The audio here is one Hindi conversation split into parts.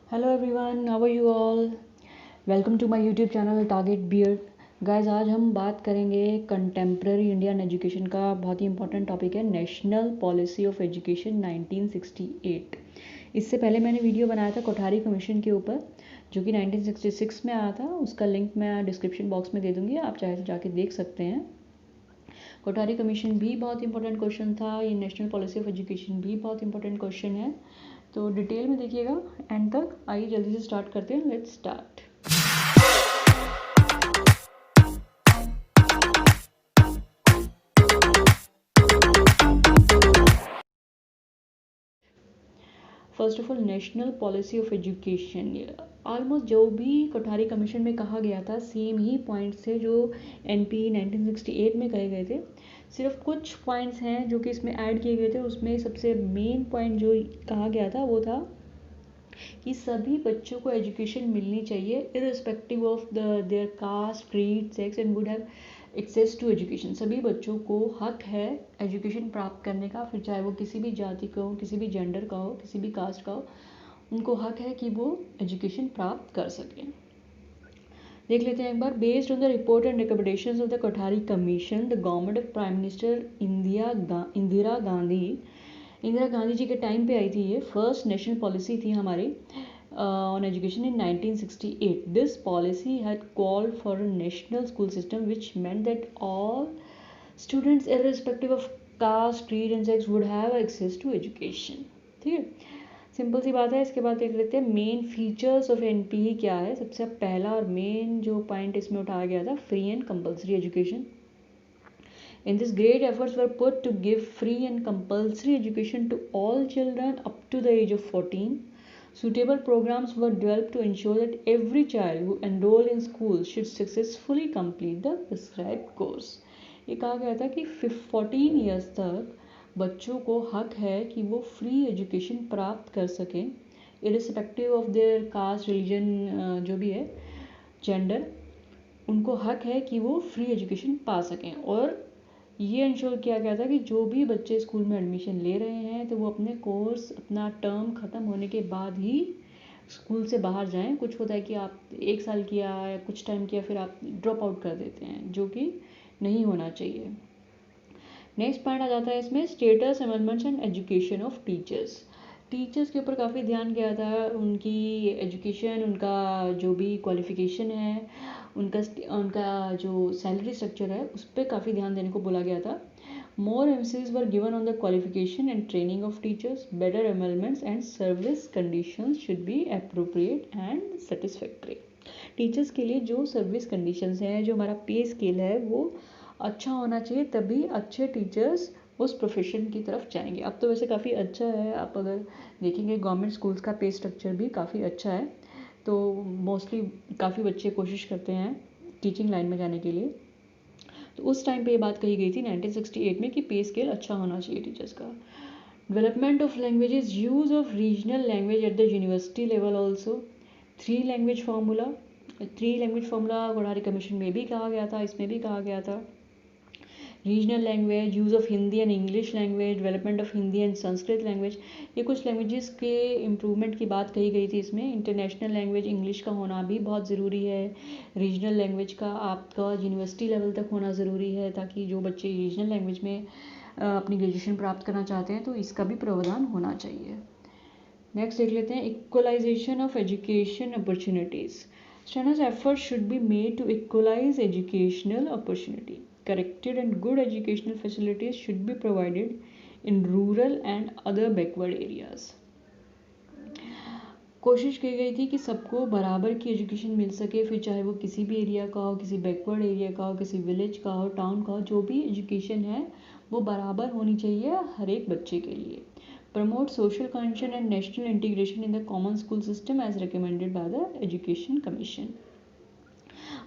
Hello everyone, how are you all. Welcome to my YouTube channel target beard. Guys, आज हम बात करेंगे कंटेम्प्रेरी इंडियन एजुकेशन का। बहुत ही इंपॉर्टेंट टॉपिक है नेशनल पॉलिसी ऑफ एजुकेशन 1968। इससे पहले मैंने वीडियो बनाया था कोठारी कमीशन के ऊपर, जो कि 1966 में आया था। उसका लिंक मैं डिस्क्रिप्शन बॉक्स में दे दूँगी, आप चाहे तो जाके देख सकते हैं। कोठारी कमीशन भी बहुत इंपॉर्टेंट क्वेश्चन था, ये नेशनल पॉलिसी ऑफ एजुकेशन भी बहुत इंपॉर्टेंट क्वेश्चन है। तो डिटेल में देखिएगा एंड तक। आइए जल्दी से स्टार्ट करते हैं। Let's start. First of all, national policy of education, almost जो भी कोठारी कमीशन में कहा गया था सेम ही पॉइंट्स थे जो NP 1968 में कहे गए थे। सिर्फ कुछ पॉइंट्स हैं जो कि इसमें ऐड किए गए थे। उसमें सबसे मेन पॉइंट जो कहा गया था वो था कि सभी बच्चों को एजुकेशन मिलनी चाहिए irrespective of their caste, creed, sex and would have access to education. सभी बच्चों को हक है एजुकेशन प्राप्त करने का, फिर चाहे वो किसी भी जाति का हो, किसी भी जेंडर का हो, किसी भी कास्ट का हो, उनको हक है कि वो एजुकेशन प्राप्त कर सकें। देख लेते हैं एक बार। Based on the report and recommendations of the Kothari commission, the government of prime minister Indira Gandhi ji के टाइम पे आई थी ये। फर्स्ट नेशनल पॉलिसी थी हमारी on education in 1968. This policy had called for a national school system which meant that all students irrespective of caste, creed and sex would have access to education. ठीक है, सिंपल सी बात है। इसके बाद देख लेते हैं मेन फीचर्स ऑफ NP क्या है। सबसे पहला और मेन जो पॉइंट इसमें उठाया गया था, free and compulsory education. In this, great efforts were put to give free and compulsory education to all children up to the age of 14. Suitable programs were developed to ensure that every child who enrolled in school should successfully complete the prescribed course. ये कहा गया था कि 14 ईयर्स तक बच्चों को हक है कि वो फ्री एजुकेशन प्राप्त कर सकें irrespective of their cast, religion, जो भी है, जेंडर। उनको हक है कि वो फ्री एजुकेशन पा सकें। और ये इंश्योर किया गया था कि जो भी बच्चे स्कूल में एडमिशन ले रहे हैं तो वो अपने कोर्स, अपना टर्म ख़त्म होने के बाद ही स्कूल से बाहर जाएं। कुछ होता है कि आप 1 साल किया या कुछ टाइम किया फिर आप ड्रॉप आउट कर देते हैं, जो कि नहीं होना चाहिए। नेक्स्ट पॉइंट आ जाता है इसमें status, amendments and education of teachers. Teachers के ऊपर काफ़ी ध्यान गया था। उनकी एजुकेशन, उनका जो भी क्वालिफिकेशन है, उनका जो सैलरी स्ट्रक्चर है, उस पर काफ़ी ध्यान देने को बोला गया था। More emphasis were given on the qualification and training of teachers. Better amendments and service conditions should be appropriate and satisfactory. Teachers के लिए जो सर्विस कंडीशंस हैं, जो हमारा पे स्केल है, वो अच्छा होना चाहिए, तभी अच्छे टीचर्स उस प्रोफेशन की तरफ जाएंगे। अब तो वैसे काफ़ी अच्छा है, आप अगर देखेंगे गवर्नमेंट स्कूल्स का पे स्ट्रक्चर भी काफ़ी अच्छा है। तो मोस्टली काफ़ी बच्चे कोशिश करते हैं टीचिंग लाइन में जाने के लिए। तो उस टाइम पे ये बात कही गई थी 1968 में कि पे स्केल अच्छा होना चाहिए टीचर्स का। Development of languages, use of regional language at the university level also. 3 language formula Kothari commission में भी कहा गया था, इसमें भी कहा गया था। Regional language, use of Hindi and English language, development of Hindi and Sanskrit language. ये कुछ लैंग्वेजेस के इम्प्रूवमेंट की बात कही गई थी इसमें। इंटरनेशनल लैंग्वेज इंग्लिश का होना भी बहुत ज़रूरी है। रीजनल लैंग्वेज का आपका यूनिवर्सिटी लेवल तक होना ज़रूरी है, ताकि जो बच्चे रीजनल लैंग्वेज में अपनी ग्रेजुएशन प्राप्त करना चाहते हैं तो इसका भी प्रावधान होना चाहिए। नेक्स्ट देख लेते हैं equalisation of education opportunities. Strenuous efforts should be made to equalize educational opportunity. Corrected and good educational facilities should be provided in rural and other backward areas. कोशिश की गई थी कि सबको बराबर की एजुकेशन मिल सके, फिर चाहे वो किसी भी एरिया का हो, किसी बैकवर्ड एरिया का हो, किसी विलेज का हो, टाउन का हो, जो भी एजुकेशन है वो बराबर होनी चाहिए हर एक बच्चे के लिए। Promote social connection and national integration in the common school system as recommended by the education commission.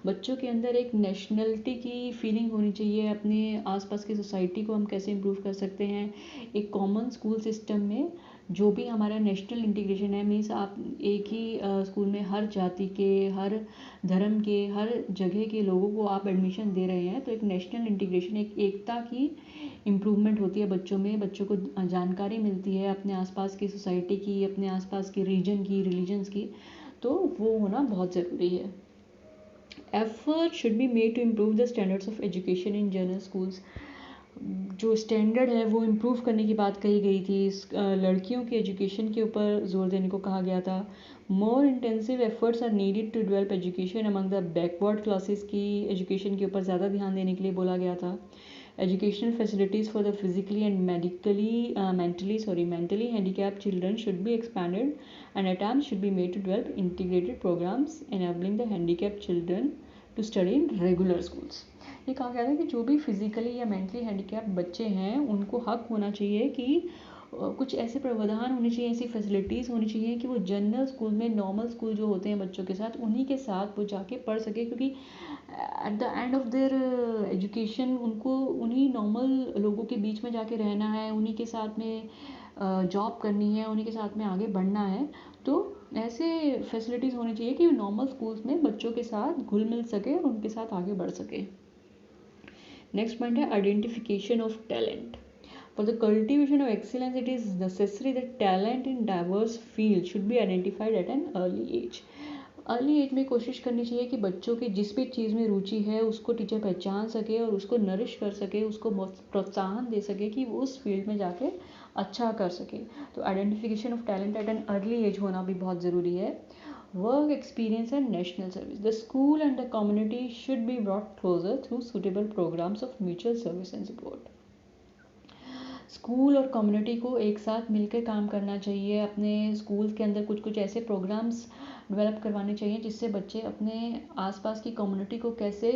बच्चों के अंदर एक नेशनलिटी की फीलिंग होनी चाहिए। अपने आसपास की सोसाइटी को हम कैसे इम्प्रूव कर सकते हैं, एक कॉमन स्कूल सिस्टम में जो भी हमारा नेशनल इंटीग्रेशन है, मीन्स आप एक ही स्कूल में हर जाति के, हर धर्म के, हर जगह के लोगों को आप एडमिशन दे रहे हैं, तो एक नेशनल इंटीग्रेशन, एक एकता की इम्प्रूवमेंट होती है बच्चों में, बच्चों को जानकारी मिलती है अपने आसपास की सोसाइटी की, अपने आसपास के रीजन की, रिलीजन्स की, तो वो होना बहुत ज़रूरी है। Effort should be made to improve the standards of education in general schools. जो स्टैंडर्ड है वो इम्प्रूव करने की बात कही गई थी। लड़कियों की एजुकेशन के ऊपर जोर देने को कहा गया था। More intensive efforts are needed to develop education among the backward classes की एजुकेशन के ऊपर ज़्यादा ध्यान देने के लिए बोला गया था। Educational facilities for the physically and mentally handicapped children should be expanded and attempts should be made to develop integrated programs enabling the handicapped children to study in regular schools। ये कहा गया था कि जो भी फिजिकली या मेंटली हैंडीकैप बच्चे हैं उनको हक होना चाहिए कि कुछ ऐसे प्रावधान होने चाहिए, ऐसी फैसिलिटीज़ होनी चाहिए कि वो जनरल स्कूल में, नॉर्मल स्कूल जो होते हैं बच्चों के साथ, उन्हीं के साथ वो जाके पढ़ सके, क्योंकि at the end of their education उनको उन्हीं नॉर्मल लोगों के बीच में जाके रहना है, उन्हीं के साथ में जॉब करनी है, उन्हीं के साथ में आगे बढ़ना है। तो ऐसे फैसिलिटीज़ होनी चाहिए कि नॉर्मल स्कूल्स में बच्चों के साथ घुल मिल सके और उनके साथ आगे बढ़ सके। नेक्स्ट पॉइंट है identification of talent. For the cultivation of excellence, it is necessary that talent in diverse fields should be identified at an early age. Early age में कोशिश करनी चाहिए कि बच्चों की जिस भी चीज़ में रुचि है उसको टीचर पहचान सके और उसको नरिश कर सके, उसको प्रोत्साहन दे सके कि वो उस फील्ड में जाके अच्छा कर सके। तो identification of talent at an early age होना भी बहुत ज़रूरी है। Work experience and national service. The school and the community should be brought closer through suitable programmes of mutual service and support. School और कम्युनिटी को एक साथ मिलकर काम करना चाहिए। अपने स्कूल के अंदर कुछ कुछ ऐसे प्रोग्राम्स डेवलप करवाने चाहिए जिससे बच्चे अपने आसपास की कम्युनिटी को कैसे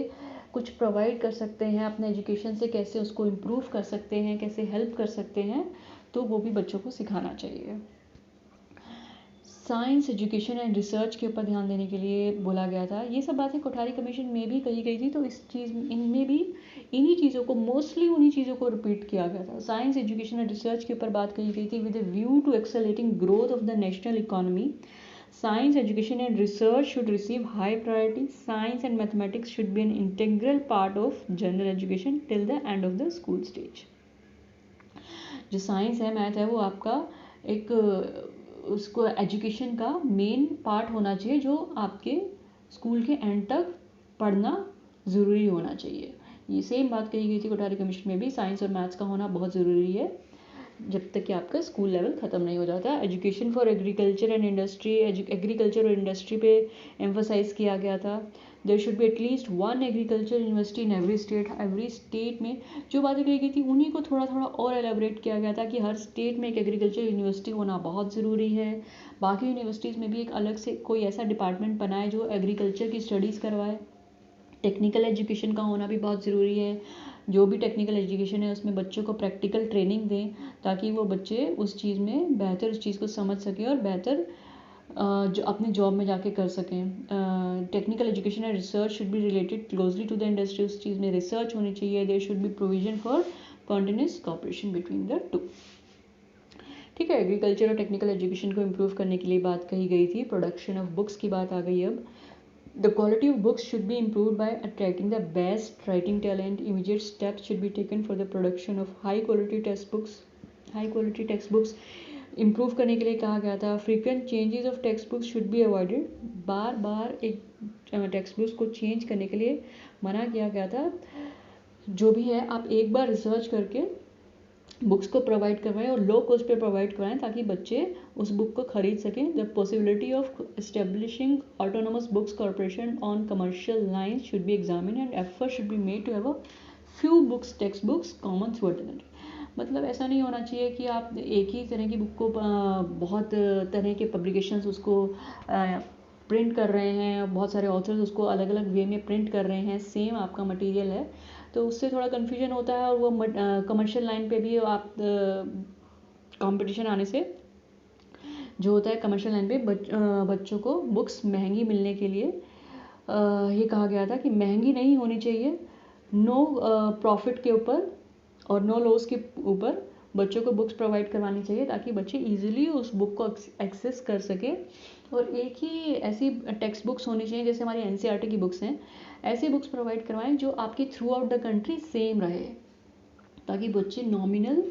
कुछ प्रोवाइड कर सकते हैं, अपने एजुकेशन से कैसे उसको इम्प्रूव कर सकते हैं, कैसे हेल्प कर सकते हैं, तो वो भी बच्चों को सिखाना चाहिए। साइंस एजुकेशन एंड रिसर्च के ऊपर ध्यान देने के लिए बोला गया था। ये सब बातें कोठारी कमीशन में भी कही गई थी, तो इस चीज़ इनमें भी इन्हीं चीज़ों को, मोस्टली उन्हीं चीज़ों को रिपीट किया गया था। साइंस एजुकेशन एंड रिसर्च के ऊपर बात कही गई थी। With a view to accelerating growth of the national economy, science education and research should receive high priority. Science and mathematics should be an integral part of general education till the end of the school stage. जो साइंस है, मैथ है, वो आपका एक उसको एजुकेशन का मेन पार्ट होना चाहिए, जो आपके स्कूल के एंड तक पढ़ना ज़रूरी होना चाहिए। ये सेम बात कही गई थी कोठारी कमीशन में भी, साइंस और मैथ्स का होना बहुत ज़रूरी है जब तक कि आपका स्कूल लेवल ख़त्म नहीं हो जाता। Education for agriculture and industry, agriculture और इंडस्ट्री पे एम्फोसाइज किया गया था। There should be at least one agriculture university in every state. Every state में जो बातें कही गई थी उन्हीं को थोड़ा थोड़ा और एलेबरेट किया गया था कि हर स्टेट में एक एग्रीकल्चर यूनिवर्सिटी होना बहुत ज़रूरी है। बाकी यूनिवर्सिटीज़ में भी एक अलग से कोई ऐसा डिपार्टमेंट बनाए जो एग्रीकल्चर की स्टडीज़ करवाए। टेक्निकल एजुकेशन का होना भी बहुत ज़रूरी है। जो भी टेक्निकल एजुकेशन है उसमें बच्चों को प्रैक्टिकल ट्रेनिंग दें ताकि वो बच्चे उस चीज़ में बेहतर उस चीज़ को समझ सकें और बेहतर जो अपने जॉब में जाके कर सकें। Technical education and research should be related closely to the industry. उस चीज़ में रिसर्च होनी चाहिए। There should be provision for continuous cooperation between the two. ठीक है, एग्रीकल्चर और टेक्निकल एजुकेशन को इम्प्रूव करने के लिए बात कही गई थी। प्रोडक्शन ऑफ बुक्स की बात आ गई अब। The quality of books should be improved by attracting the best writing talent. Immediate steps should be taken for the production of high quality textbooks. High quality textbooks improve करने के लिए कहा गया था। Frequent changes of text books should be avoided. बार बार एक टेक्स्ट बुक्स को चेंज करने के लिए मना किया गया था। जो भी है आप एक बार रिसर्च करके बुक्स को प्रोवाइड करवाएं और लो कॉस्ट पे प्रोवाइड करवाएं ताकि बच्चे उस बुक को खरीद सकें। The possibility of establishing autonomous books corporation on commercial lines should be examined and effort should be made to have a few books text books common throughout the country. मतलब ऐसा नहीं होना चाहिए कि आप एक ही तरह की बुक को बहुत तरह के पब्लिकेशंस उसको प्रिंट कर रहे हैं, बहुत सारे ऑथर्स उसको अलग अलग वे में प्रिंट कर रहे हैं, सेम आपका मटेरियल है, तो उससे थोड़ा कन्फ्यूजन होता है और वो कमर्शियल लाइन पे भी आप कंपटीशन आने से जो होता है कमर्शियल लाइन पे बच्चों को बुक्स महंगी मिलने के लिए ये कहा गया था कि महंगी नहीं होनी चाहिए। नो प्रॉफिट के ऊपर और नो लॉस के ऊपर बच्चों को बुक्स प्रोवाइड करवानी चाहिए ताकि बच्चे इजीली उस बुक को एक्सेस कर सकें। और एक ही ऐसी टेक्स्ट बुक्स होनी चाहिए जैसे हमारी एनसीईआरटी की बुक्स हैं, ऐसी बुक्स प्रोवाइड करवाएं जो आपकी through out the country same रहे, ताकि बच्चे नॉमिनल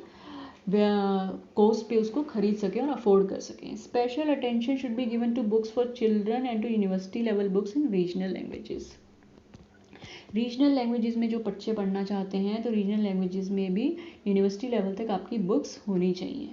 कॉस्ट पे उसको खरीद सकें और अफोर्ड कर सकें। Special attention should be given to books for children and to university level books in regional languages. Regional languages में जो बच्चे पढ़ना चाहते हैं तो रीजनल लैंग्वेजेस में भी यूनिवर्सिटी लेवल तक आपकी बुक्स होनी चाहिए।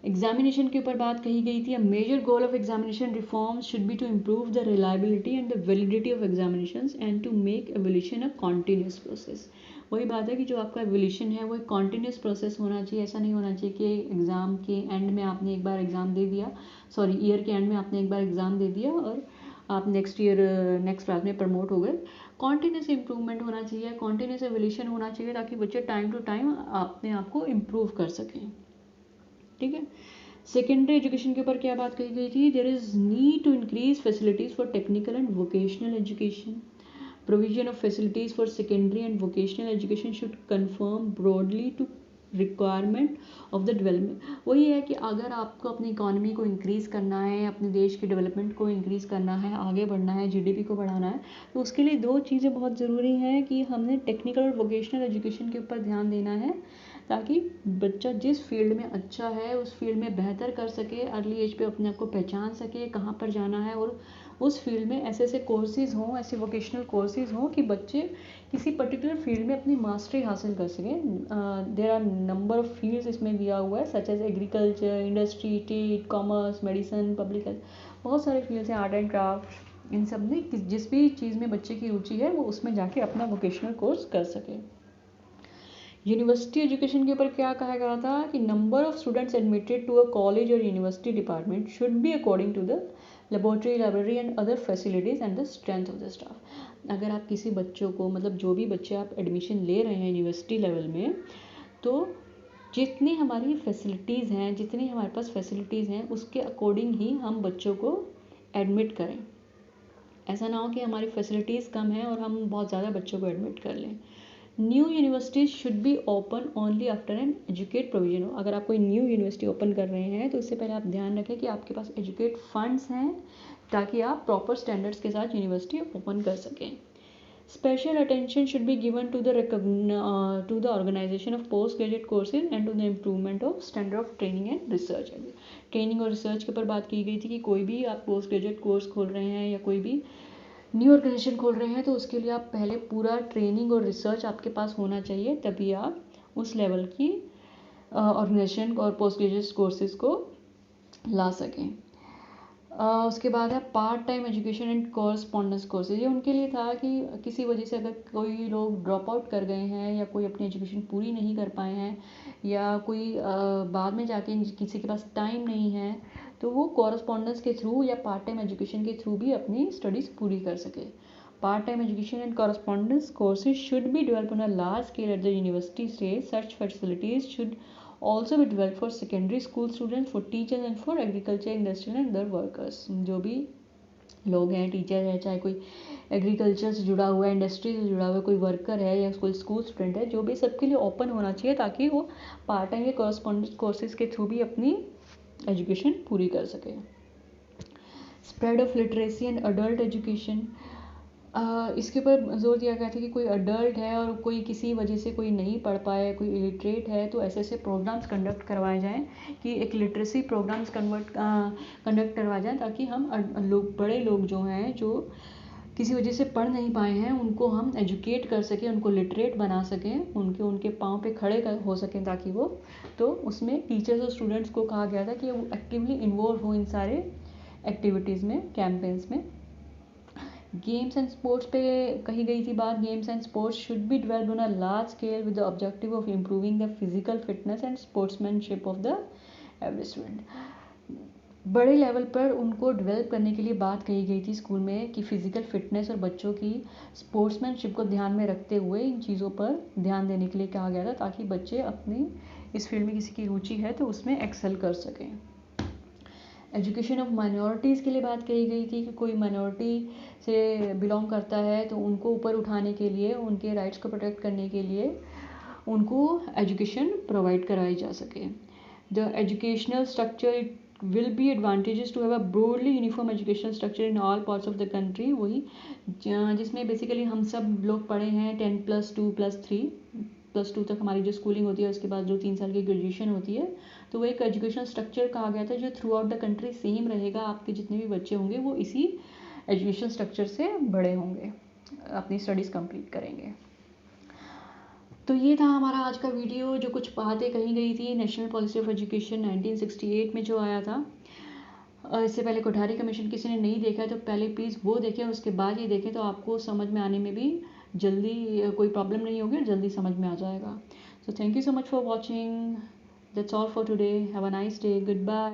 एग्जामिनेशन के ऊपर बात कही गई थी, a major goal of examination reforms should be to improve the reliability and the validity of examinations and to make evolution a continuous process. वही बात है कि जो आपका एवोल्यूशन है वो एक कॉन्टिन्यूस प्रोसेस होना चाहिए। ऐसा नहीं होना चाहिए कि एग्ज़ाम के एंड में आपने एक बार एग्ज़ाम दे दिया, सॉरी ईयर के एंड में आपने एक बार एग्ज़ाम दे दिया और आप नेक्स्ट ईयर नेक्स्ट क्लास में प्रमोट हो गए। कॉन्टिन्यूस इंप्रूवमेंट होना चाहिए, कॉन्टिन्यूस एवोल्यूशन होना चाहिए ताकि बच्चे टाइम टू टाइम अपने आप को इम्प्रूव कर सकें। ठीक है, सेकेंडरी एजुकेशन के ऊपर क्या बात कही गई थी, there is need to increase facilities for technical and vocational education. Provision of facilities for secondary and vocational education should conform broadly to requirement of the development. वही है कि अगर आपको अपनी इकॉनमी को इंक्रीज़ करना है, अपने देश की डेवलपमेंट को इंक्रीज़ करना है, आगे बढ़ना है, जीडीपी को बढ़ाना है, तो उसके लिए दो चीज़ें बहुत ज़रूरी हैं कि हमने टेक्निकल और वोकेशनल एजुकेशन के ऊपर ध्यान देना है ताकि बच्चा जिस फील्ड में अच्छा है उस फील्ड में बेहतर कर सके, अर्ली एज पे अपने आप को पहचान सके कहाँ पर जाना है, और उस फील्ड में ऐसे ऐसे कोर्सेज़ हों, ऐसे वोकेशनल कोर्सेज़ हों कि बच्चे किसी पर्टिकुलर फील्ड में अपनी मास्टरी हासिल कर सकें। There are number of fields इसमें दिया हुआ है, such as agriculture, industry, trade, commerce, medicine, public health, बहुत सारे फील्ड्स हैं, आर्ट एंड क्राफ्ट। इन सब में जिस भी चीज़ में बच्चे की रुचि है वो उसमें जाके अपना वोकेशनल कोर्स कर सके। यूनिवर्सिटी एजुकेशन के ऊपर क्या कहा गया था कि number of students admitted to a college और university department should be according to the laboratory, library and other facilities and the strength of the staff. अगर आप किसी बच्चों को, मतलब जो भी बच्चे आप एडमिशन ले रहे हैं यूनिवर्सिटी लेवल में, तो जितनी हमारी फैसिलिटीज़ हैं, जितनी हमारे पास फैसिलिटीज़ हैं उसके अकॉर्डिंग ही हम बच्चों को एडमिट करें। ऐसा ना हो कि हमारी फैसिलिटीज़ कम हैं और हम बहुत ज़्यादा बच्चों को एडमिट कर लें। New universities should be open only after an educate provision हो। अगर आप कोई न्यू यूनिवर्सिटी ओपन कर रहे हैं तो इससे पहले आप ध्यान रखें कि आपके पास एजुकेट फंड्स हैं ताकि आप प्रॉपर स्टैंडर्ड्स के साथ यूनिवर्सिटी ओपन कर सकें। Special attention should be given to the organisation of post graduate courses and to the improvement of standard of training and research. Training और रिसर्च के ऊपर बात की गई थी कि कोई भी आप पोस्ट ग्रेजुएट कोर्स खोल रहे हैं या कोई भी न्यू ऑर्गेनाइजेशन खोल रहे हैं तो उसके लिए आप पहले पूरा ट्रेनिंग और रिसर्च आपके पास होना चाहिए, तभी आप उस लेवल की ऑर्गेनाइजेशन और पोस्ट ग्रेजुएट कोर्सेज को ला सकें। उसके बाद है part time education and correspondence courses. ये उनके लिए था कि किसी वजह से अगर कोई लोग ड्रॉप आउट कर गए हैं या कोई अपनी एजुकेशन पूरी नहीं कर पाए हैं या कोई बाद में जाके किसी के पास टाइम नहीं है तो वो कॉरस्पॉन्डेंस के थ्रू या पार्ट टाइम एजुकेशन के थ्रू भी अपनी स्टडीज़ पूरी कर सके। Part time education and correspondence courses should be develop on a large scale at the university stage. Such facilities should also be developed for secondary school students, for teachers and for agriculture, industrial and other workers। जो भी लोग हैं, टीचर है, चाहे कोई एग्रीकल्चर से जुड़ा हुआ है, इंडस्ट्री से जुड़ा हुआ है, कोई वर्कर है या कोई स्कूल स्टूडेंट है, जो भी सबके लिए ओपन होना चाहिए ताकि वो पार्ट टाइम या कॉरस्पॉन्डेंस कोर्सेज के थ्रू भी अपनी एजुकेशन पूरी कर सके। Spread of literacy and adult education, इसके ऊपर जोर दिया गया था कि कोई अडल्ट है और कोई किसी वजह से कोई नहीं पढ़ पाया, कोई इलिटरेट है, तो ऐसे ऐसे प्रोग्राम्स कंडक्ट करवाए जाएं कि एक लिटरेसी प्रोग्राम्स कंडक्ट करवाए जाएं ताकि हम लोग, बड़े लोग जो हैं जो किसी वजह से पढ़ नहीं पाए हैं उनको हम एजुकेट कर सकें, उनको लिटरेट बना सकें, उनके पाँव पे खड़े हो सकें ताकि वो, तो उसमें टीचर्स और स्टूडेंट्स को कहा गया था कि वो एक्टिवली इन्वॉल्व हो इन सारे एक्टिविटीज़ में, कैंपेन्स में। गेम्स एंड स्पोर्ट्स पे कही गई थी बात। Games and sports should be developed on a large scale with the objective of improving the physical fitness and sportsmanship of the every student. बड़े लेवल पर उनको डेवलप करने के लिए बात कही गई थी स्कूल में कि फिजिकल फिटनेस और बच्चों की स्पोर्ट्समैनशिप को ध्यान में रखते हुए इन चीज़ों पर ध्यान देने के लिए कहा गया था ताकि बच्चे अपनी इस फील्ड में किसी की रुचि है तो उसमें एक्सेल कर सकें। एजुकेशन ऑफ माइनॉरिटीज़ के लिए बात कही गई थी कि कोई माइनॉरिटी से बिलोंग करता है तो उनको ऊपर उठाने के लिए, उनके राइट्स को प्रोटेक्ट करने के लिए उनको एजुकेशन प्रोवाइड कराई जा सके। The educational structure will be advantages to have a broadly uniform educational structure in all parts of the country। वही जिसमें बेसिकली हम सब लोग पढ़े हैं 10+2+3+2 तक हमारी जो स्कूलिंग होती है, उसके बाद जो 3 साल की ग्रेजुएशन होती है, तो वो एक एजुकेशनल स्ट्रक्चर कहा गया था जो through out the country same रहेगा। आपके जितने भी बच्चे होंगे वो इसी एजुकेशन स्ट्रक्चर से बड़े होंगे, अपनी स्टडीज़ कंप्लीट करेंगे। तो ये था हमारा आज का वीडियो, जो कुछ बातें कही गई थी नेशनल पॉलिसी ऑफ एजुकेशन 1968 में जो आया था। इससे पहले कोठारी कमीशन किसी ने नहीं देखा है तो पहले प्लीज़ वो देखें, उसके बाद ये देखें, तो आपको समझ में आने में भी जल्दी कोई प्रॉब्लम नहीं होगी, जल्दी समझ में आ जाएगा। So thank you so much for watching, that's all for today, have a nice day, good bye.